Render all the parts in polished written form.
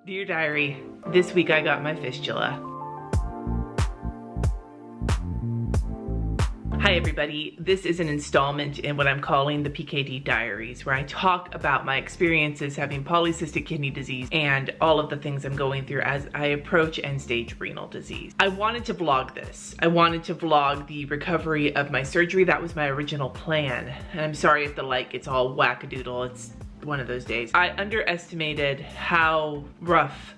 Dear Diary, this week I got my fistula. Hi everybody, this is an installment in what I'm calling the PKD Diaries, where I talk about my experiences having polycystic kidney disease and all of the things I'm going through as I approach end-stage renal disease. I wanted to vlog this. I wanted to vlog the recovery of my surgery. That was my original plan. And I'm sorry if the light gets all wackadoodle. It's one of those days. I underestimated how rough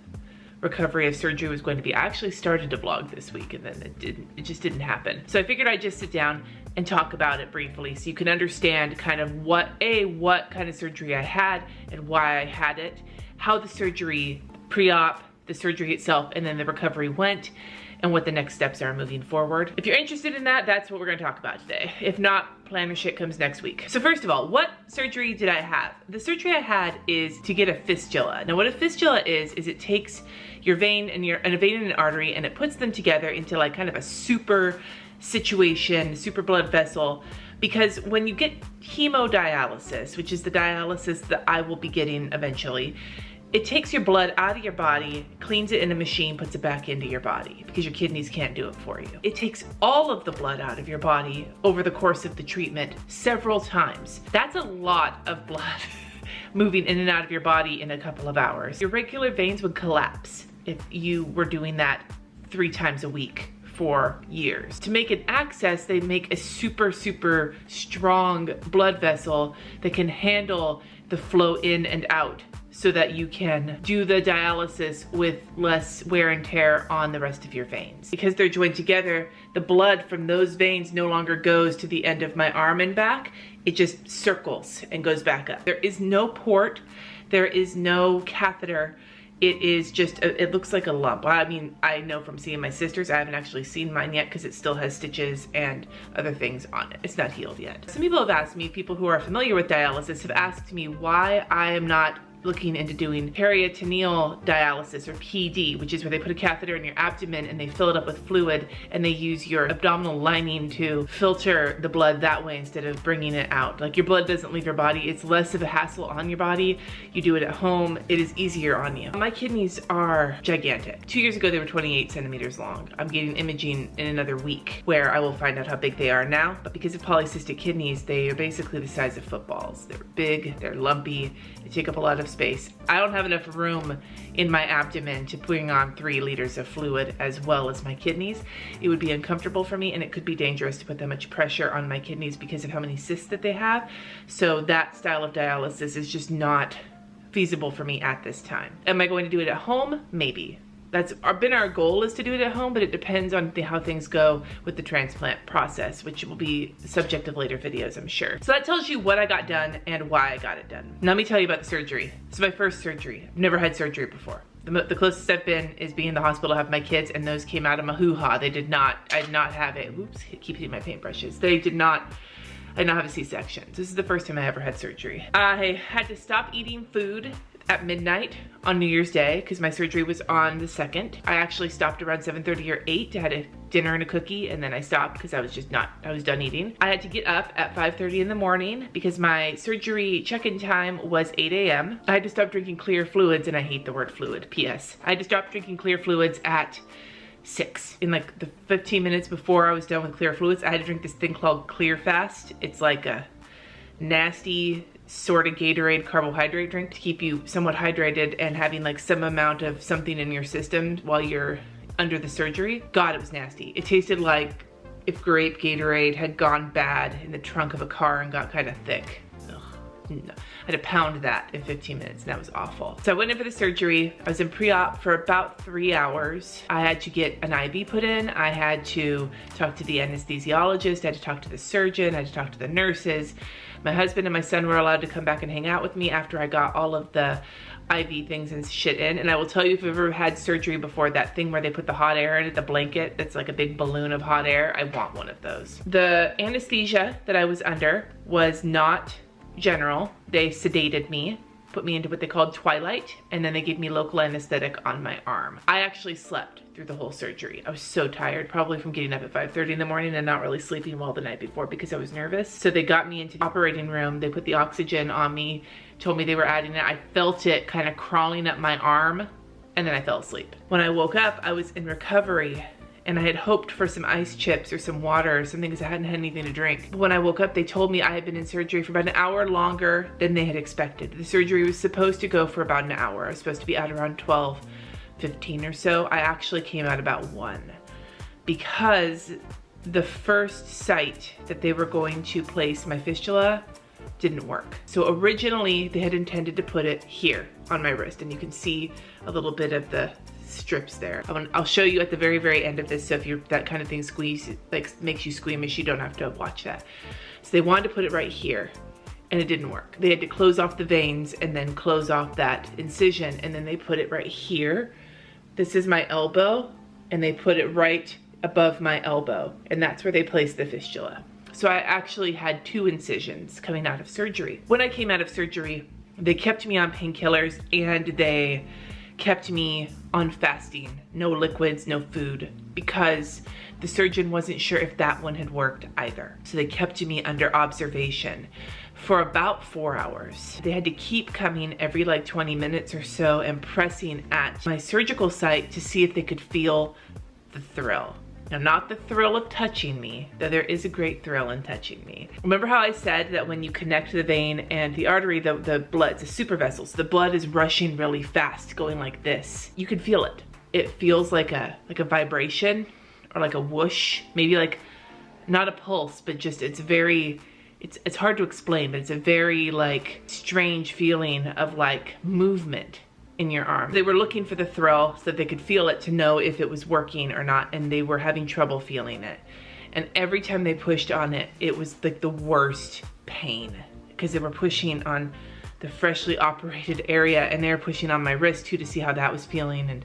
recovery of surgery was going to be. I actually started to vlog this week and then it just didn't happen. So I figured I'd just sit down and talk about it briefly so you can understand kind of what kind of surgery I had and why I had it, how the surgery, pre-op, the surgery itself, and then the recovery went, and what the next steps are moving forward. If you're interested in that, that's what we're gonna talk about today. If not, plan your shit comes next week. So first of all, what surgery did I have? The surgery I had is to get a fistula. Now what a fistula is it takes your vein and a vein and an artery, and it puts them together into like kind of a super situation, super blood vessel. Because when you get hemodialysis, which is the dialysis that I will be getting eventually, it takes your blood out of your body, cleans it in a machine, puts it back into your body because your kidneys can't do it for you. It takes all of the blood out of your body over the course of the treatment several times. That's a lot of blood moving in and out of your body in a couple of hours. Your regular veins would collapse if you were doing that 3 times a week for years. To make an access, they make a super strong blood vessel that can handle the flow in and out, so that you can do the dialysis with less wear and tear on the rest of your veins. Because they're joined together, the blood from those veins no longer goes to the end of my arm and back, it just circles and goes back up. There is no port, there is no catheter, it is just, it looks like a lump. I mean, I know from seeing my sister's, I haven't actually seen mine yet because it still has stitches and other things on it. It's not healed yet. Some people have asked me, people who are familiar with dialysis have asked me why I am not looking into doing peritoneal dialysis, or PD, which is where they put a catheter in your abdomen and they fill it up with fluid and they use your abdominal lining to filter the blood that way instead of bringing it out. Like, your blood doesn't leave your body. It's less of a hassle on your body. You do it at home. It is easier on you. My kidneys are gigantic. 2 years ago, they were 28 centimeters long. I'm getting imaging in another week where I will find out how big they are now. But because of polycystic kidneys, they are basically the size of footballs. They're big, they're lumpy, they take up a lot of space. I don't have enough room in my abdomen to bring on 3 liters of fluid as well as my kidneys. It would be uncomfortable for me, and it could be dangerous to put that much pressure on my kidneys because of how many cysts that they have. So that style of dialysis is just not feasible for me at this time. Am I going to do it at home? Maybe. That's been our goal, is to do it at home, but it depends on how things go with the transplant process, which will be the subject of later videos, I'm sure. So that tells you what I got done and why I got it done. Now let me tell you about the surgery. It's my first surgery. I've never had surgery before. The closest I've been is being in the hospital to have my kids, and those came out of my hoo-ha. I did not have it. Oops, I keep hitting my paintbrushes. I did not have a C-section. This is the first time I ever had surgery. I had to stop eating food at midnight on New Year's Day because my surgery was on the 2nd. I actually stopped around 7:30 or 8 to have a dinner and a cookie, and then I stopped because I was done eating. I had to get up at 5:30 in the morning because my surgery check-in time was 8 a.m. I had to stop drinking clear fluids, and I hate the word fluid, PS. I had to stop drinking clear fluids at 6. In like the 15 minutes before I was done with clear fluids, I had to drink this thing called Clear Fast. It's like a nasty sort of Gatorade carbohydrate drink to keep you somewhat hydrated and having like some amount of something in your system while you're under the surgery. God, it was nasty. It tasted like if grape Gatorade had gone bad in the trunk of a car and got kind of thick. No. I had to pound that in 15 minutes, and that was awful. So I went in for the surgery. I was in pre-op for about 3 hours. I had to get an IV put in. I had to talk to the anesthesiologist. I had to talk to the surgeon. I had to talk to the nurses. My husband and my son were allowed to come back and hang out with me after I got all of the IV things and shit in. And I will tell you, if you've ever had surgery before, that thing where they put the hot air in it, the blanket, that's like a big balloon of hot air, I want one of those. The anesthesia that I was under was not general. They sedated me, put me into what they called twilight, and then they gave me local anesthetic on my arm. I actually slept through the whole surgery. I was so tired, probably from getting up at 5:30 in the morning and not really sleeping well the night before because I was nervous. So they got me into the operating room. They put the oxygen on me, told me they were adding it. I felt it kind of crawling up my arm and then I fell asleep. When I woke up, I was in recovery, and I had hoped for some ice chips or some water or something because I hadn't had anything to drink. But when I woke up, they told me I had been in surgery for about an hour longer than they had expected. The surgery was supposed to go for about an hour. I was supposed to be out around 12:15 or so. I actually came out about 1 because the first site that they were going to place my fistula didn't work. So originally they had intended to put it here on my wrist, and you can see a little bit of the strips there. I'll show you at the very, very end of this, so if that kind of thing makes you squeamish, you don't have to watch that. So they wanted to put it right here, and it didn't work. They had to close off the veins and then close off that incision, and then they put it right here. This is my elbow, and they put it right above my elbow, and that's where they placed the fistula. So I actually had 2 incisions coming out of surgery. When I came out of surgery, they kept me on painkillers, and they kept me on fasting, no liquids, no food, because the surgeon wasn't sure if that one had worked either. So they kept me under observation for about 4 hours. They had to keep coming every like 20 minutes or so and pressing at my surgical site to see if they could feel the thrill. Now, not the thrill of touching me, though there is a great thrill in touching me. Remember how I said that when you connect the vein and the artery, the blood, it's a super vessel, so the blood is rushing really fast, going like this. You can feel it. It feels like a vibration or like a whoosh, maybe like not a pulse, but just it's hard to explain, but it's a very like strange feeling of like movement in your arm. They were looking for the thrill so that they could feel it to know if it was working or not, and they were having trouble feeling it. And every time they pushed on it, it was like the worst pain because they were pushing on the freshly operated area, and they were pushing on my wrist too to see how that was feeling. And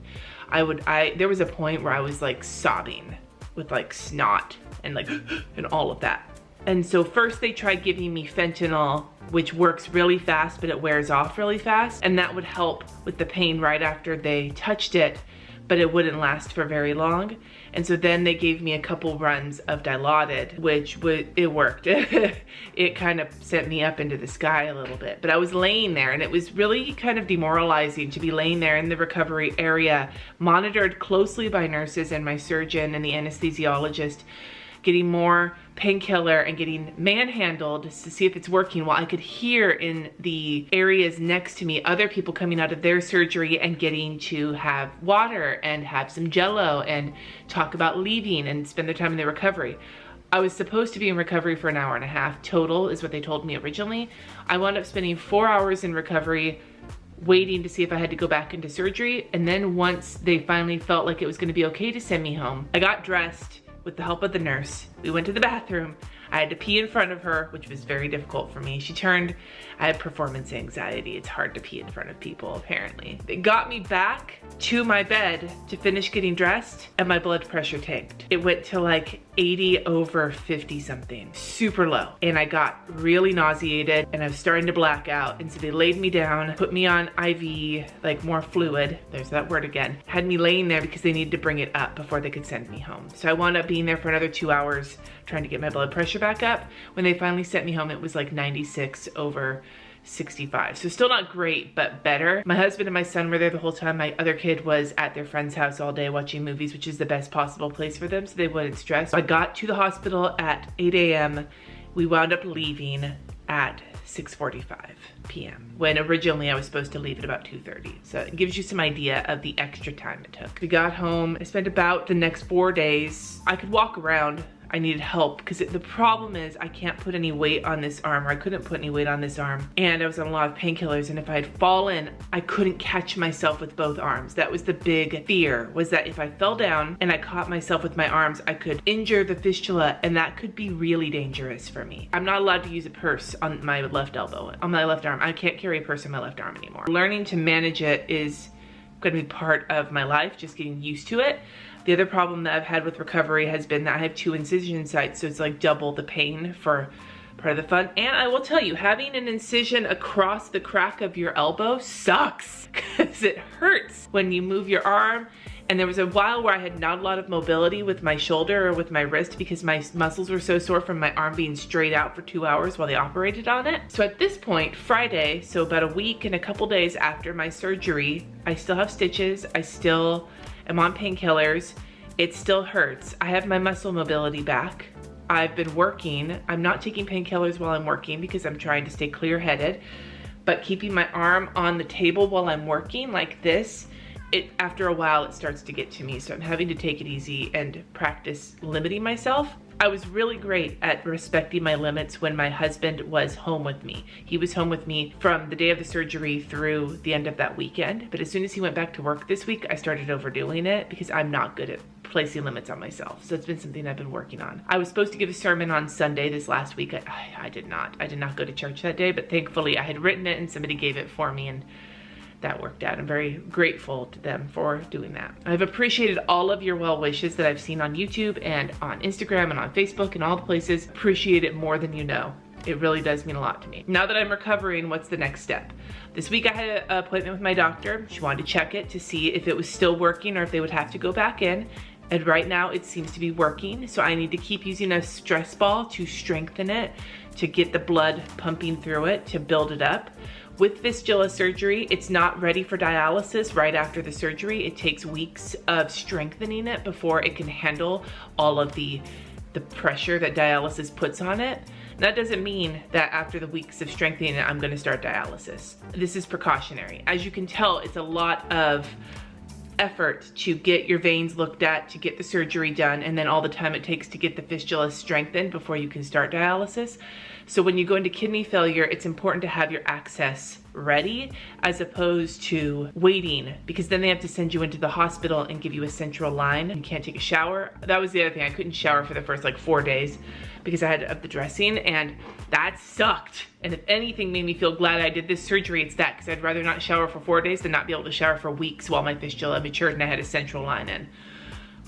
there was a point where I was like sobbing with like snot and like and all of that. And so first they tried giving me fentanyl, which works really fast, but it wears off really fast. And that would help with the pain right after they touched it, but it wouldn't last for very long. And so then they gave me a couple runs of Dilaudid, which it worked. It kind of sent me up into the sky a little bit. But I was laying there, and it was really kind of demoralizing to be laying there in the recovery area, monitored closely by nurses and my surgeon and the anesthesiologist, getting more painkiller and getting manhandled to see if it's working, while I could hear in the areas next to me other people coming out of their surgery and getting to have water and have some jello and talk about leaving and spend their time in their recovery. I was supposed to be in recovery for an hour and a half total, is what they told me originally. I wound up spending 4 hours in recovery waiting to see if I had to go back into surgery, and then once they finally felt like it was going to be okay to send me home, I got dressed with the help of the nurse. We went to the bathroom. I had to pee in front of her, which was very difficult for me. She turned, I had performance anxiety. It's hard to pee in front of people, apparently. They got me back to my bed to finish getting dressed, and my blood pressure tanked. It went to like 80/50 something, super low. And I got really nauseated, and I was starting to black out. And so they laid me down, put me on IV, like more fluid, there's that word again, had me laying there because they needed to bring it up before they could send me home. So I wound up being there for another 2 hours trying to get my blood pressure back up. When they finally sent me home, it was like 96/65. So still not great, but better. My husband and my son were there the whole time. My other kid was at their friend's house all day watching movies, which is the best possible place for them, so they wouldn't stress. So I got to the hospital at 8 a.m. We wound up leaving at 6:45 p.m. when originally I was supposed to leave at about 2:30. So it gives you some idea of the extra time it took. We got home. I spent about the next 4 days. I could walk around. I needed help because the problem is I can't put any weight on this arm, or I couldn't put any weight on this arm, and I was on a lot of painkillers, and if I had fallen, I couldn't catch myself with both arms. That was the big fear, was that if I fell down and I caught myself with my arms, I could injure the fistula, and that could be really dangerous for me. I'm not allowed to use a purse on my left elbow, on my left arm. I can't carry a purse on my left arm anymore. Learning to manage it is going to be part of my life, just getting used to it. The other problem that I've had with recovery has been that I have 2 incision sites, so it's like double the pain for part of the fun. And I will tell you, having an incision across the crack of your elbow sucks because it hurts when you move your arm And there was a while where I had not a lot of mobility with my shoulder or with my wrist because my muscles were so sore from my arm being straight out for 2 hours while they operated on it. So at this point, Friday, so about a week and a couple days after my surgery, I still have stitches. I still am on painkillers. It still hurts. I have my muscle mobility back. I've been working. I'm not taking painkillers while I'm working because I'm trying to stay clear-headed, but keeping my arm on the table while I'm working like this, after a while it starts to get to me. So I'm having to take it easy and practice limiting myself. I was really great at respecting my limits when my husband was home with me. He was home with me from the day of the surgery through the end of that weekend. But as soon as he went back to work this week, I started overdoing it because I'm not good at placing limits on myself. So it's been something I've been working on. I was supposed to give a sermon on Sunday this last week. I did not. I did not go to church that day, but thankfully I had written it and somebody gave it for me, and that worked out. I'm very grateful to them for doing that. I've appreciated all of your well wishes that I've seen on YouTube and on Instagram and on Facebook and all the places. Appreciate it more than you know. It really does mean a lot to me. Now that I'm recovering, what's the next step? This week I had an appointment with my doctor. She wanted to check it to see if it was still working or if they would have to go back in. And right now it seems to be working. So I need to keep using a stress ball to strengthen it, to get the blood pumping through it, to build it up. With fistula surgery, it's not ready for dialysis right after the surgery. It takes weeks of strengthening it before it can handle all of the pressure that dialysis puts on it. That doesn't mean that after the weeks of strengthening it, I'm gonna start dialysis. This is precautionary. As you can tell, it's a lot of effort to get your veins looked at, to get the surgery done, and then all the time it takes to get the fistula strengthened before you can start dialysis. So when you go into kidney failure, it's important to have your access ready as opposed to waiting, because then they have to send you into the hospital and give you a central line. You can't take a shower. That was the other thing. I couldn't shower for the first like 4 days because I had to up the dressing, and that sucked. And if anything made me feel glad I did this surgery, it's that, because I'd rather not shower for 4 days than not be able to shower for weeks while my fistula matured and I had a central line in.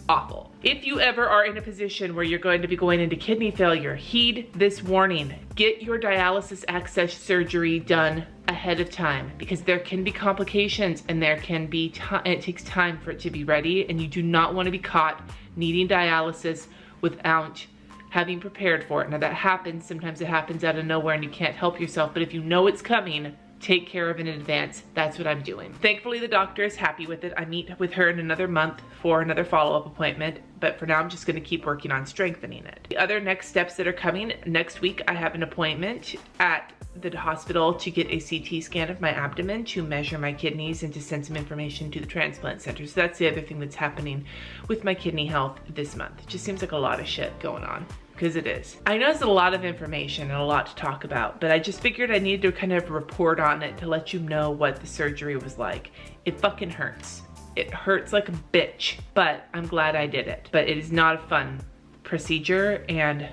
Awful. If you ever are in a position where you're going to be going into kidney failure, heed this warning. Get your dialysis access surgery done ahead of time, because there can be complications and there can be it takes time for it to be ready, and you do not want to be caught needing dialysis without having prepared for it. Now that happens, sometimes it happens out of nowhere and you can't help yourself, but if you know it's coming, take care of it in advance. That's what I'm doing. Thankfully, the doctor is happy with it. I meet with her in another month for another follow-up appointment, but for now I'm just gonna keep working on strengthening it. The other next steps that are coming, next week I have an appointment at the hospital to get a CT scan of my abdomen to measure my kidneys and to send some information to the transplant center. So that's the other thing that's happening with my kidney health this month. It just seems like a lot of shit going on. Because it is. I know it's a lot of information and a lot to talk about, but I just figured I needed to kind of report on it to let you know what the surgery was like. It fucking hurts. It hurts like a bitch, but I'm glad I did it. But it is not a fun procedure, and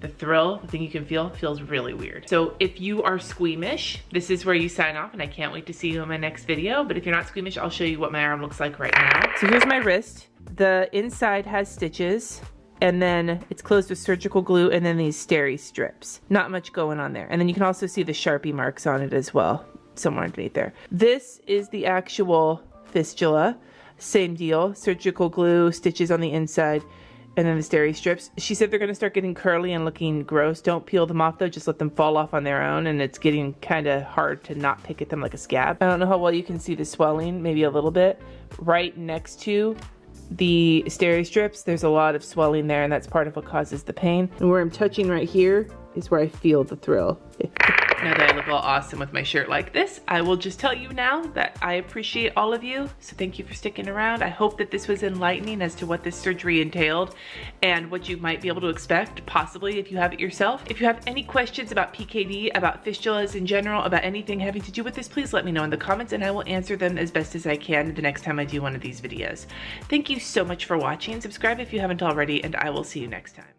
the thrill, the thing you can feel, feels really weird. So if you are squeamish, this is where you sign off, and I can't wait to see you in my next video. But if you're not squeamish, I'll show you what my arm looks like right now. So here's my wrist. The inside has stitches, and then it's closed with surgical glue, and then these steri strips. Not much going on there. And then you can also see the Sharpie marks on it as well, somewhere underneath there. This is the actual fistula. Same deal, surgical glue, stitches on the inside, and then the steri strips. She said they're gonna start getting curly and looking gross. Don't peel them off though, just let them fall off on their own, and it's getting kinda hard to not pick at them like a scab. I don't know how well you can see the swelling, maybe a little bit. Right next to the steri strips, there's a lot of swelling there, and that's part of what causes the pain. And where I'm touching right here is where I feel the thrill. Now that I look all awesome with my shirt like this, I will just tell you now that I appreciate all of you. So thank you for sticking around. I hope that this was enlightening as to what this surgery entailed and what you might be able to expect, possibly if you have it yourself. If you have any questions about PKD, about fistulas in general, about anything having to do with this, please let me know in the comments and I will answer them as best as I can the next time I do one of these videos. Thank you so much for watching. Subscribe if you haven't already, and I will see you next time.